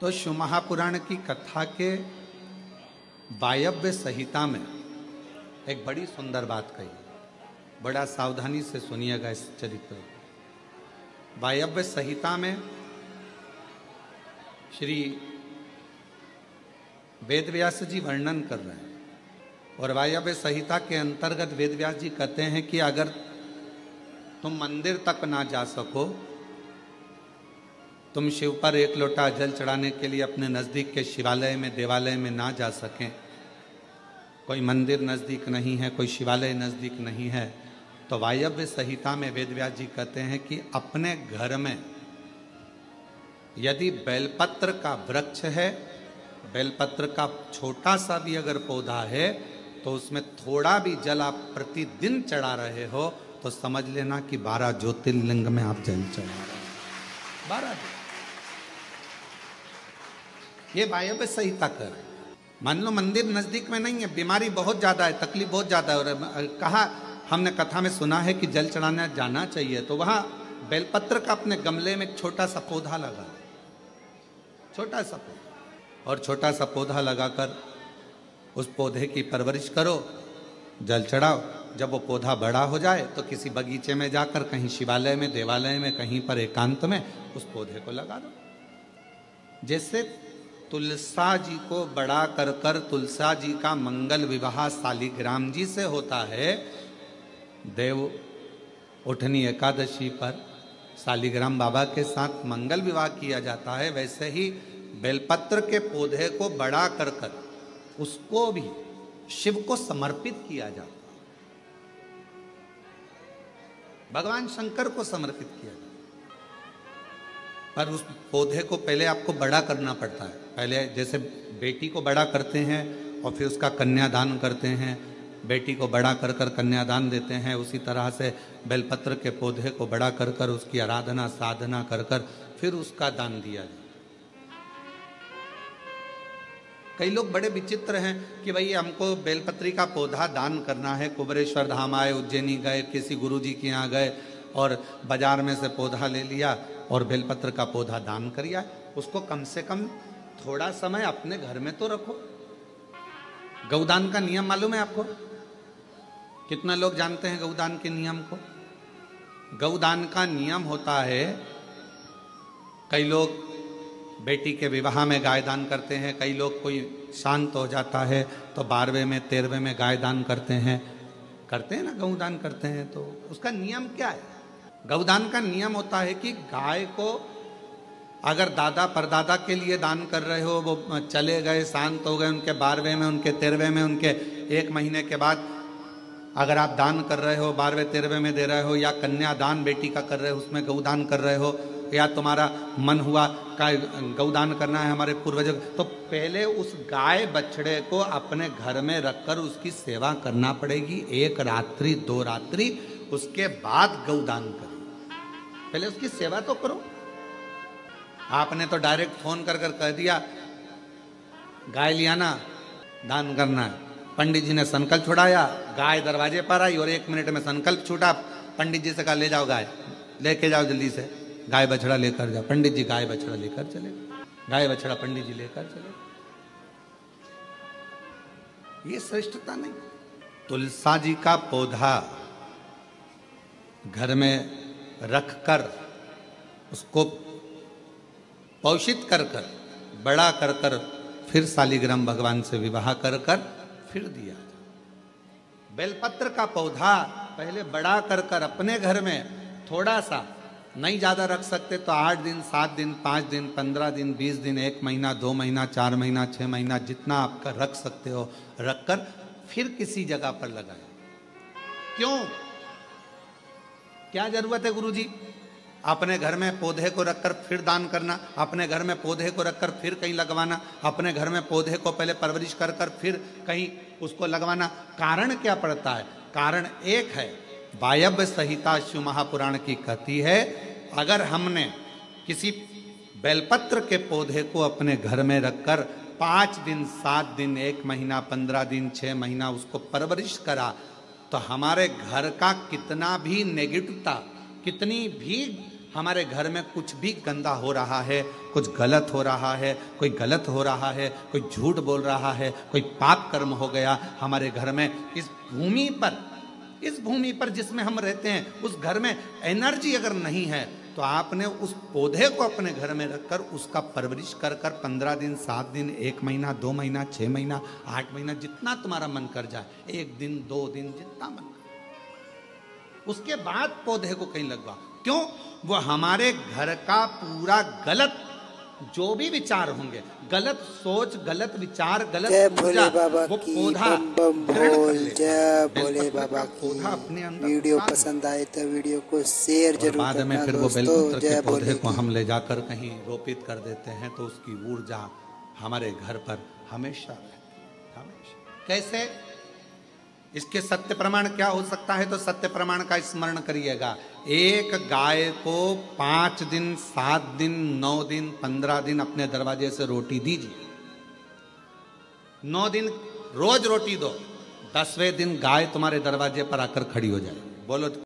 तो शिव महापुराण की कथा के वायव्य संहिता में एक बड़ी सुंदर बात कही। बड़ा सावधानी से सुनिएगा इस चरित्र। वायव्य संहिता में श्री वेदव्यास जी वर्णन कर रहे हैं और वायव्य संहिता के अंतर्गत वेदव्यास जी कहते हैं कि अगर तुम मंदिर तक ना जा सको, तुम शिव पर एक लोटा जल चढ़ाने के लिए अपने नज़दीक के शिवालय में देवालय में ना जा सकें, कोई मंदिर नज़दीक नहीं है, कोई शिवालय नज़दीक नहीं है, तो वायव्य संहिता में वेदव्यास जी कहते हैं कि अपने घर में यदि बेलपत्र का वृक्ष है, बेलपत्र का छोटा सा भी अगर पौधा है, तो उसमें थोड़ा भी जल आप प्रतिदिन चढ़ा रहे हो तो समझ लेना कि 12 ज्योतिर्लिंग में आप जल चढ़ा रहे हो। 12 ये वायव्य संहिता कर। मान लो मंदिर नजदीक में नहीं है, बीमारी बहुत ज्यादा है, तकलीफ बहुत ज्यादा है, और कहा हमने कथा में सुना है कि जल चढ़ाने जाना चाहिए, तो वहां बेलपत्र का अपने गमले में एक छोटा सा पौधा लगा, छोटा सा पौधा, और छोटा सा पौधा लगाकर उस पौधे की परवरिश करो, जल चढ़ाओ। जब वो पौधा बड़ा हो जाए तो किसी बगीचे में जाकर कहीं शिवालय में, देवालय में, कहीं पर एकांत में उस पौधे को लगा दो। जैसे तुलसा जी को बड़ा कर कर तुलसा जी का मंगल विवाह शालिग्राम जी से होता है, देव उठनी एकादशी पर शालिग्राम बाबा के साथ मंगल विवाह किया जाता है, वैसे ही बेलपत्र के पौधे को बड़ा कर कर उसको भी शिव को समर्पित किया जाता है, भगवान शंकर को समर्पित किया जाता है। पर उस पौधे को पहले आपको बड़ा करना पड़ता है। पहले जैसे बेटी को बड़ा करते हैं और फिर उसका कन्यादान करते हैं, बेटी को बड़ा कर कर कन्यादान देते हैं, उसी तरह से बेलपत्र के पौधे को बड़ा कर कर उसकी आराधना साधना कर कर फिर उसका दान दिया जाए। कई लोग बड़े विचित्र हैं कि भाई हमको बेलपत्री का पौधा दान करना है, कुबरेश्वर धाम आए, उज्जैनी गए, किसी गुरुजी के यहाँ गए और बाजार में से पौधा ले लिया और बेलपत्र का पौधा दान करिया। उसको कम से कम थोड़ा समय अपने घर में तो रखो। गौदान का नियम मालूम है आपको? कितना लोग जानते हैं गौदान के नियम को? गौदान का नियम होता है, कई लोग बेटी के विवाह में गाय दान करते हैं, कई लोग कोई शांत हो जाता है तो 12वें में 13वें में गाय दान करते हैं ना, गौदान करते हैं। तो उसका नियम क्या है? गौदान का नियम होता है कि गाय को अगर दादा परदादा के लिए दान कर रहे हो, वो चले गए, शांत हो गए, उनके 12वें में, उनके 13वें में, उनके 1 महीने के बाद अगर आप दान कर रहे हो, 12वें 13वें में दे रहे हो, या कन्यादान बेटी का कर रहे हो, उसमें गौदान कर रहे हो, या तुम्हारा मन हुआ का गौदान करना है हमारे पूर्वजों, तो पहले उस गाय बछड़े को अपने घर में रखकर उसकी सेवा करना पड़ेगी 1 रात्रि 2 रात्रि, उसके बाद गौदान करो। पहले उसकी सेवा तो करो। आपने तो डायरेक्ट फोन कर कर कह दिया गाय लिया ना, दान करना है, पंडित जी ने संकल्प छुड़ाया, गाय दरवाजे पर आई और 1 मिनट में संकल्प छूटा, पंडित जी से कहा ले जाओ गाय, लेके जाओ जल्दी से, गाय बछड़ा लेकर जाओ। पंडित जी गाय बछड़ा लेकर चले, गाय बछड़ा पंडित जी लेकर चले। ये श्रेष्ठता नहीं। तुलसा जी का पौधा घर में रखकर उसको पोषित कर कर बड़ा कर कर फिर शालिग्राम भगवान से विवाह कर कर फिर दिया। बेलपत्र का पौधा पहले बड़ा कर कर अपने घर में थोड़ा सा, नहीं ज्यादा रख सकते तो 8 दिन 7 दिन 5 दिन 15 दिन 20 दिन 1 महीना 2 महीना 4 महीना 6 महीना जितना आपका रख सकते हो रखकर फिर किसी जगह पर लगाए। क्यों, क्या जरूरत है गुरुजी अपने घर में पौधे को रखकर फिर दान करना, अपने घर में पौधे को रखकर फिर कहीं लगवाना, अपने घर में पौधे को पहले परवरिश कर कर फिर कहीं उसको लगवाना? कारण क्या पड़ता है? कारण एक है, वायव्य संहिता शिव महापुराण की कहती है, अगर हमने किसी बेलपत्र के पौधे को अपने घर में रखकर 5 दिन 7 दिन 1 महीना 15 दिन 6 महीना उसको परवरिश करा, तो हमारे घर का कितना भी नेगेटिवता, कितनी भी हमारे घर में कुछ भी गंदा हो रहा है, कुछ गलत हो रहा है, कोई गलत हो रहा है, कोई झूठ बोल रहा है, कोई पाप कर्म हो गया हमारे घर में, इस भूमि पर जिसमें हम रहते हैं, उस घर में एनर्जी अगर नहीं है, तो आपने उस पौधे को अपने घर में रखकर उसका परवरिश कर 15 दिन, 7 दिन, 1 महीना, 2 महीना, 6 महीना, 8 महीना, जितना तुम्हारा मन कर जाए, 1 दिन, 2 दिन, जितना मन कर, उसके बाद पौधे को कहीं लगवा। क्यों? वो हमारे घर का पूरा गलत जो भी विचार होंगे, गलत सोच, गलत विचार, गलत ऊर्जा, वो पौधा जय भोले बाबा की। अपने अंदर। वीडियो पसंद आए तो वीडियो को शेयर जरूर बाद में करना फिर वो दोस्तों। बेलपत्र जय के पौधे भोले को की। हम ले जाकर कहीं रोपित कर देते हैं, तो उसकी ऊर्जा हमारे घर पर हमेशा रहती, हमेशा। कैसे? इसके सत्य प्रमाण क्या हो सकता है? तो सत्य प्रमाण का स्मरण करिएगा। एक गाय को 5 दिन, 7 दिन, 9 दिन, 15 दिन अपने दरवाजे से रोटी दीजिए। 9 दिन रोज रोटी दो, 10वें दिन गाय तुम्हारे दरवाजे पर आकर खड़ी हो जाए। बोलो